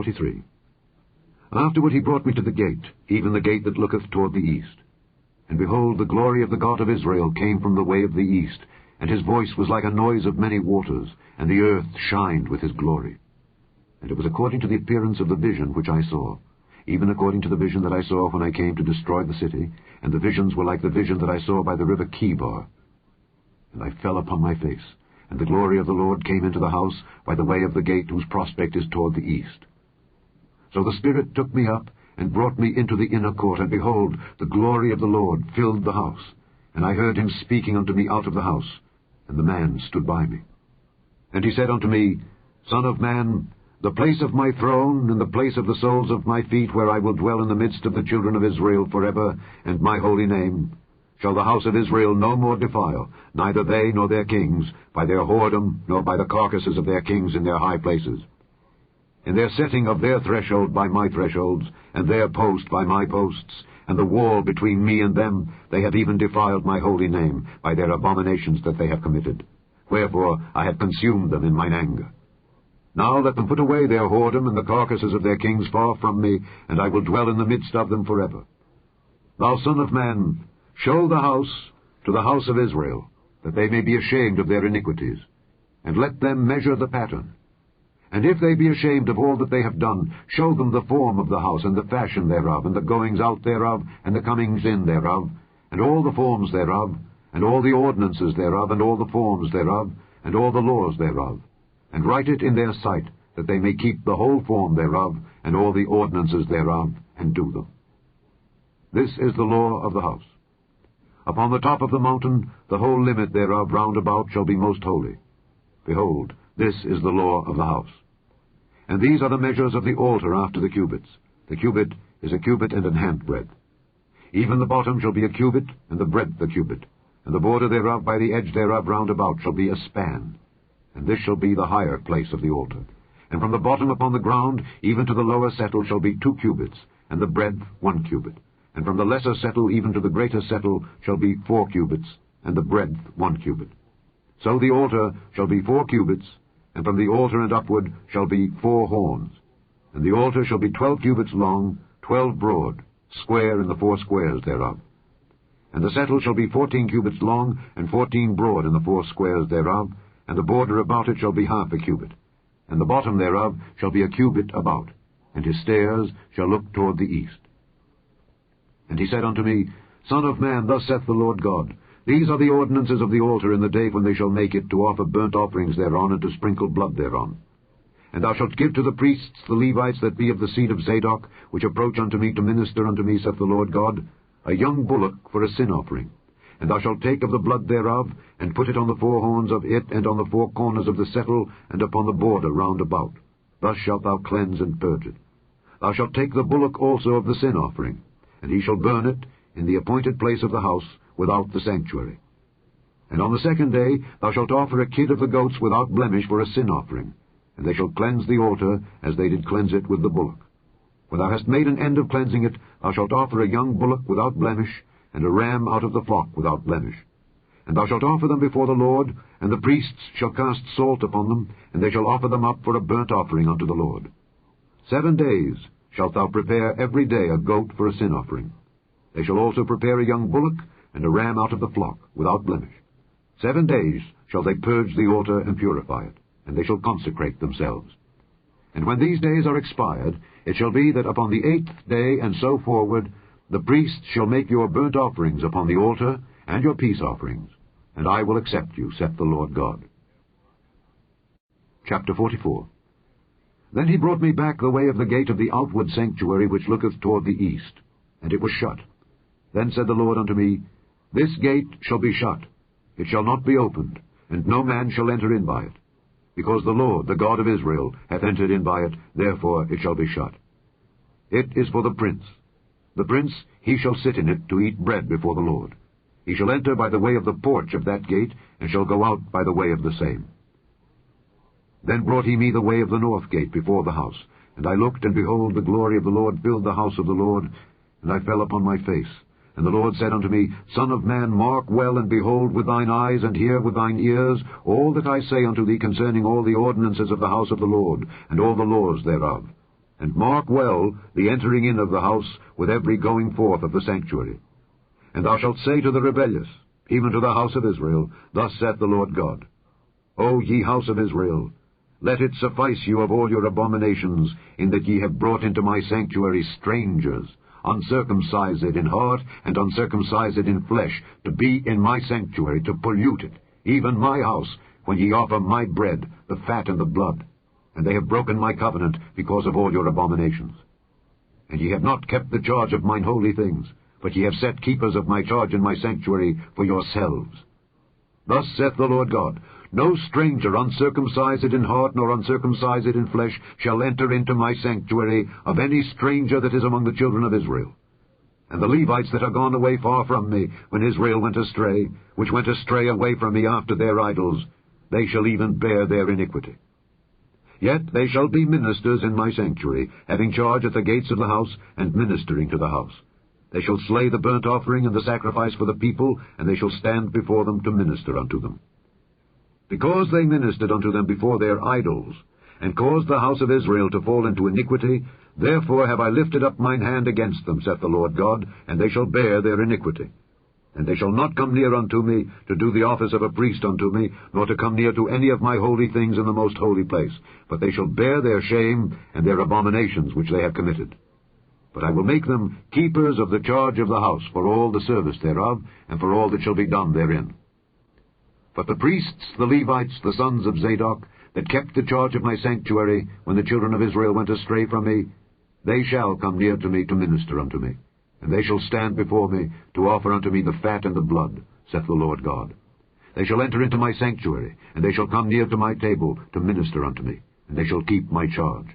43. Afterward he brought me to the gate, even the gate that looketh toward the east. And behold, the glory of the God of Israel came from the way of the east, and his voice was like a noise of many waters, and the earth shined with his glory. And it was according to the appearance of the vision which I saw, even according to the vision that I saw when I came to destroy the city, and the visions were like the vision that I saw by the river Chebar. And I fell upon my face, and the glory of the Lord came into the house by the way of the gate whose prospect is toward the east. So the Spirit took me up, and brought me into the inner court, and behold, the glory of the Lord filled the house. And I heard him speaking unto me out of the house, and the man stood by me. And he said unto me, Son of man, the place of my throne, and the place of the soles of my feet, where I will dwell in the midst of the children of Israel forever, and my holy name, shall the house of Israel no more defile, neither they nor their kings, by their whoredom, nor by the carcasses of their kings in their high places. In their setting of their threshold by my thresholds, and their post by my posts, and the wall between me and them, they have even defiled my holy name by their abominations that they have committed. Wherefore I have consumed them in mine anger. Now let them put away their whoredom and the carcasses of their kings far from me, and I will dwell in the midst of them forever. Thou son of man, show the house to the house of Israel, that they may be ashamed of their iniquities, and let them measure the pattern. And if they be ashamed of all that they have done, show them the form of the house, and the fashion thereof, and the goings out thereof, and the comings in thereof, and all the forms thereof, and all the ordinances thereof, and all the forms thereof, and all the laws thereof, and write it in their sight, that they may keep the whole form thereof, and all the ordinances thereof, and do them. This is the law of the house. Upon the top of the mountain, the whole limit thereof round about shall be most holy. Behold, this is the law of the house. And these are the measures of the altar after the cubits. The cubit is a cubit and an handbreadth. Even the bottom shall be a cubit, and the breadth a cubit, and the border thereof by the edge thereof round about shall be a span. And this shall be the higher place of the altar. And from the bottom upon the ground, even to the lower settle, shall be 2 cubits, and the breadth 1 cubit. And from the lesser settle even to the greater settle shall be 4 cubits, and the breadth 1 cubit. So the altar shall be 4 cubits, and from the altar and upward shall be 4 horns. And the altar shall be 12 cubits long, 12 broad, square in the 4 squares thereof. And the settle shall be 14 cubits long, and 14 broad in the 4 squares thereof, and the border about it shall be half a cubit. And the bottom thereof shall be a cubit about, and his stairs shall look toward the east. And he said unto me, Son of man, thus saith the Lord God, These are the ordinances of the altar in the day when they shall make it, to offer burnt offerings thereon, and to sprinkle blood thereon. And thou shalt give to the priests, the Levites that be of the seed of Zadok, which approach unto me to minister unto me, saith the Lord God, a young bullock for a sin offering. And thou shalt take of the blood thereof, and put it on the 4 horns of it, and on the 4 corners of the settle, and upon the border round about. Thus shalt thou cleanse and purge it. Thou shalt take the bullock also of the sin offering, and he shall burn it in the appointed place of the house, without the sanctuary. And on the 2nd day thou shalt offer a kid of the goats without blemish for a sin offering, and they shall cleanse the altar as they did cleanse it with the bullock. When thou hast made an end of cleansing it, thou shalt offer a young bullock without blemish, and a ram out of the flock without blemish. And thou shalt offer them before the Lord, and the priests shall cast salt upon them, and they shall offer them up for a burnt offering unto the Lord. 7 days shalt thou prepare every day a goat for a sin offering. They shall also prepare a young bullock, and a ram out of the flock, without blemish. 7 days shall they purge the altar and purify it, and they shall consecrate themselves. And when these days are expired, it shall be that upon the 8th day and so forward, the priests shall make your burnt offerings upon the altar, and your peace offerings, and I will accept you, saith the Lord God. Chapter 44. Then he brought me back the way of the gate of the outward sanctuary which looketh toward the east, and it was shut. Then said the Lord unto me, This gate shall be shut, it shall not be opened, and no man shall enter in by it. Because the Lord, the God of Israel, hath entered in by it, therefore it shall be shut. It is for the prince. The prince, he shall sit in it to eat bread before the Lord. He shall enter by the way of the porch of that gate, and shall go out by the way of the same. Then brought he me the way of the north gate before the house. And I looked, and behold, the glory of the Lord filled the house of the Lord, and I fell upon my face. And the Lord said unto me, Son of man, mark well, and behold with thine eyes, and hear with thine ears, all that I say unto thee concerning all the ordinances of the house of the Lord, and all the laws thereof. And mark well the entering in of the house with every going forth of the sanctuary. And thou shalt say to the rebellious, even to the house of Israel, Thus saith the Lord God, O ye house of Israel, let it suffice you of all your abominations, in that ye have brought into my sanctuary strangers, uncircumcised in heart and uncircumcised in flesh, to be in my sanctuary, to pollute it, even my house, when ye offer my bread, the fat and the blood. And they have broken my covenant because of all your abominations. And ye have not kept the charge of mine holy things, but ye have set keepers of my charge in my sanctuary for yourselves. Thus saith the Lord God, No stranger uncircumcised in heart nor uncircumcised in flesh shall enter into my sanctuary of any stranger that is among the children of Israel. And the Levites that are gone away far from me, when Israel went astray, which went astray away from me after their idols, they shall even bear their iniquity. Yet they shall be ministers in my sanctuary, having charge at the gates of the house, and ministering to the house. They shall slay the burnt offering and the sacrifice for the people, and they shall stand before them to minister unto them. Because they ministered unto them before their idols, and caused the house of Israel to fall into iniquity, therefore have I lifted up mine hand against them, saith the Lord God, and they shall bear their iniquity. And they shall not come near unto me, to do the office of a priest unto me, nor to come near to any of my holy things in the most holy place. But they shall bear their shame and their abominations which they have committed. But I will make them keepers of the charge of the house, for all the service thereof, and for all that shall be done therein. But the priests, the Levites, the sons of Zadok, that kept the charge of my sanctuary, when the children of Israel went astray from me, they shall come near to me to minister unto me. And they shall stand before me, to offer unto me the fat and the blood, saith the Lord God. They shall enter into my sanctuary, and they shall come near to my table, to minister unto me, and they shall keep my charge.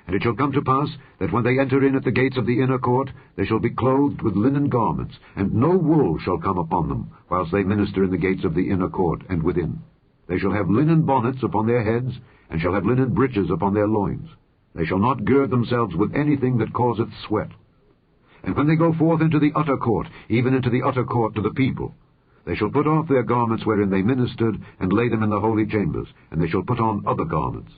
And it shall come to pass, that when they enter in at the gates of the inner court, they shall be clothed with linen garments, and no wool shall come upon them, whilst they minister in the gates of the inner court and within. They shall have linen bonnets upon their heads, and shall have linen breeches upon their loins. They shall not gird themselves with anything that causeth sweat. And when they go forth into the utter court, even into the utter court to the people, they shall put off their garments wherein they ministered, and lay them in the holy chambers, and they shall put on other garments.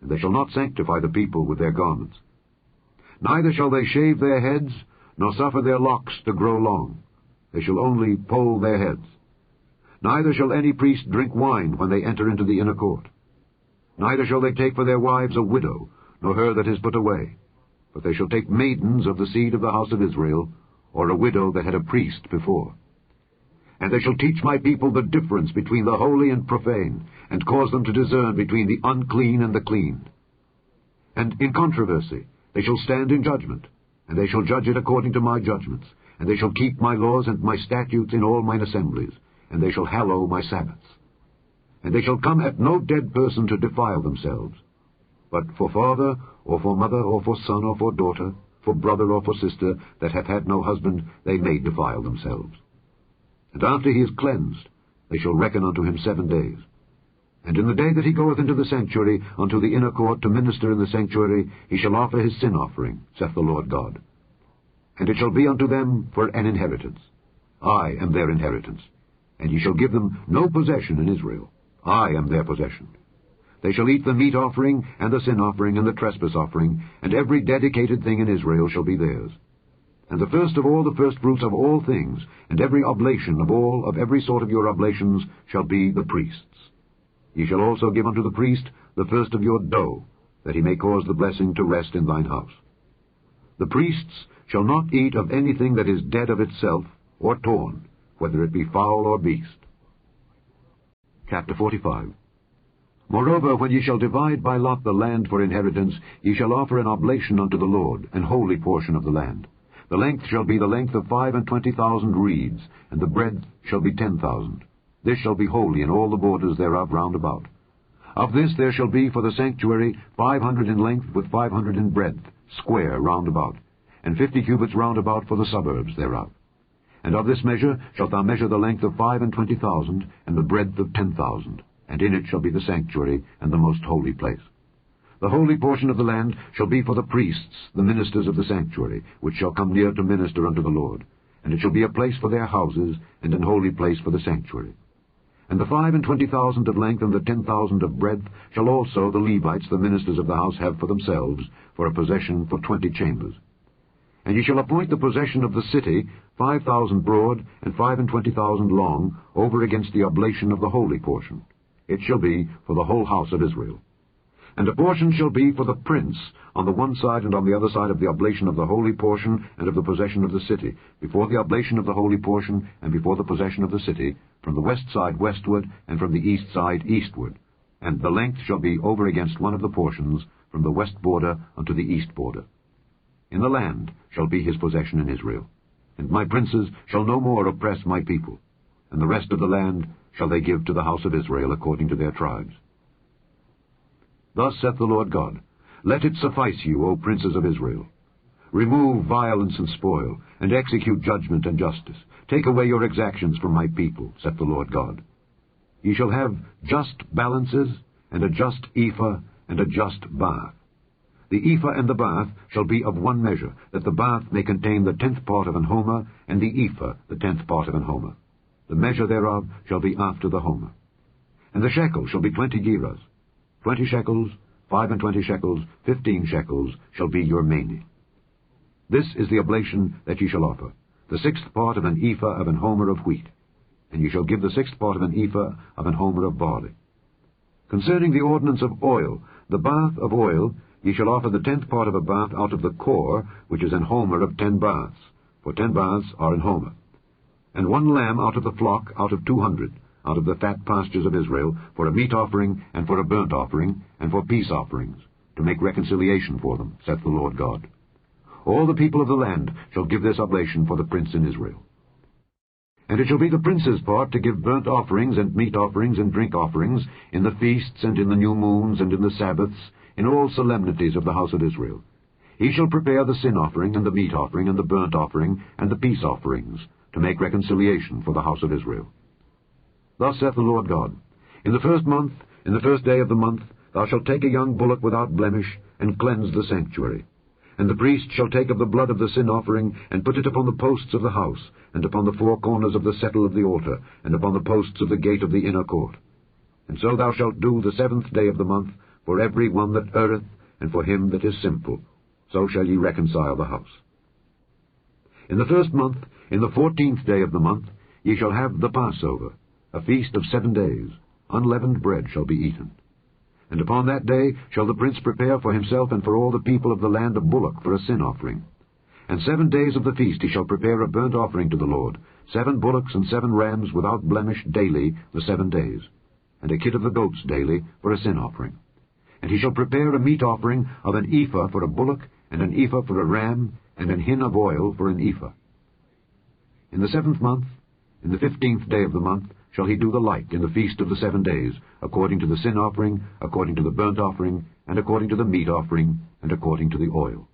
And they shall not sanctify the people with their garments. Neither shall they shave their heads, nor suffer their locks to grow long. They shall only poll their heads. Neither shall any priest drink wine when they enter into the inner court. Neither shall they take for their wives a widow, nor her that is put away. But they shall take maidens of the seed of the house of Israel, or a widow that had a priest before. And they shall teach my people the difference between the holy and profane, and cause them to discern between the unclean and the clean. And in controversy they shall stand in judgment, and they shall judge it according to my judgments, and they shall keep my laws and my statutes in all mine assemblies, and they shall hallow my Sabbaths. And they shall come at no dead person to defile themselves, but for father, or for mother, or for son, or for daughter, for brother, or for sister, that hath had no husband, they may defile themselves. And after he is cleansed, they shall reckon unto him 7 days. And in the day that he goeth into the sanctuary, unto the inner court, to minister in the sanctuary, he shall offer his sin offering, saith the Lord God. And it shall be unto them for an inheritance. I am their inheritance. And ye shall give them no possession in Israel. I am their possession. They shall eat the meat offering, and the sin offering, and the trespass offering, and every dedicated thing in Israel shall be theirs. And the first of all the firstfruits of all things, and every oblation of every sort of your oblations, shall be the priest's. Ye shall also give unto the priest the first of your dough, that he may cause the blessing to rest in thine house. The priests shall not eat of anything that is dead of itself, or torn, whether it be fowl or beast. Chapter 45. Moreover, when ye shall divide by lot the land for inheritance, ye shall offer an oblation unto the Lord, an holy portion of the land. The length shall be the length of 25,000 reeds, and the breadth shall be 10,000. This shall be holy in all the borders thereof round about. Of this there shall be for the sanctuary 500 in length with 500 in breadth, square round about, and 50 cubits round about for the suburbs thereof. And of this measure shalt thou measure the length of 25,000, and the breadth of 10,000, and in it shall be the sanctuary and the most holy place. The holy portion of the land shall be for the priests, the ministers of the sanctuary, which shall come near to minister unto the Lord. And it shall be a place for their houses, and an holy place for the sanctuary. And the 25,000 of length and the 10,000 of breadth shall also the Levites, the ministers of the house, have for themselves, for a possession for 20 chambers. And ye shall appoint the possession of the city 5,000 broad and 25,000 long, over against the oblation of the holy portion. It shall be for the whole house of Israel. And a portion shall be for the prince on the one side and on the other side of the oblation of the holy portion and of the possession of the city, before the oblation of the holy portion and before the possession of the city, from the west side westward and from the east side eastward. And the length shall be over against one of the portions, from the west border unto the east border. In the land shall be his possession in Israel. And my princes shall no more oppress my people, and the rest of the land shall they give to the house of Israel according to their tribes. Thus saith the Lord God, Let it suffice you, O princes of Israel. Remove violence and spoil, and execute judgment and justice. Take away your exactions from my people, saith the Lord God. Ye shall have just balances, and a just ephah, and a just bath. The ephah and the bath shall be of one measure, that the bath may contain the 10th part of an homer, and the ephah the 10th part of an homer. The measure thereof shall be after the homer. And the shekel shall be 20 gerahs. 20 shekels, 25 shekels, 15 shekels shall be your maini. This is the oblation that ye shall offer, the 6th part of an ephah of an homer of wheat, and ye shall give the 6th part of an ephah of an homer of barley. Concerning the ordinance of oil, the bath of oil, ye shall offer the 10th part of a bath out of the core, which is an homer of 10 baths, for 10 baths are an homer. And 1 lamb out of the flock out of 200, out of the fat pastures of Israel, for a meat offering, and for a burnt offering, and for peace offerings, to make reconciliation for them, saith the Lord God. All the people of the land shall give this oblation for the prince in Israel. And it shall be the prince's part to give burnt offerings, and meat offerings, and drink offerings, in the feasts, and in the new moons, and in the Sabbaths, in all solemnities of the house of Israel. He shall prepare the sin offering, and the meat offering, and the burnt offering, and the peace offerings, to make reconciliation for the house of Israel. Thus saith the Lord God, In the 1st month, in the 1st day of the month, thou shalt take a young bullock without blemish, and cleanse the sanctuary. And the priest shall take of the blood of the sin offering, and put it upon the posts of the house, and upon the 4 corners of the settle of the altar, and upon the posts of the gate of the inner court. And so thou shalt do the 7th day of the month, for every one that erreth, and for him that is sinful. So shall ye reconcile the house. In the 1st month, in the 14th day of the month, ye shall have the Passover, a feast of 7 days. Unleavened bread shall be eaten. And upon that day shall the prince prepare for himself and for all the people of the land a bullock for a sin offering. And 7 days of the feast he shall prepare a burnt offering to the Lord, 7 bullocks and 7 rams without blemish daily the 7 days, and a kid of the goats daily for a sin offering. And he shall prepare a meat offering of an ephah for a bullock, and an ephah for a ram, and an hin of oil for an ephah. In the 7th month, in the 15th day of the month, shall he do the like in the feast of the 7 days, according to the sin offering, according to the burnt offering, and according to the meat offering, and according to the oil.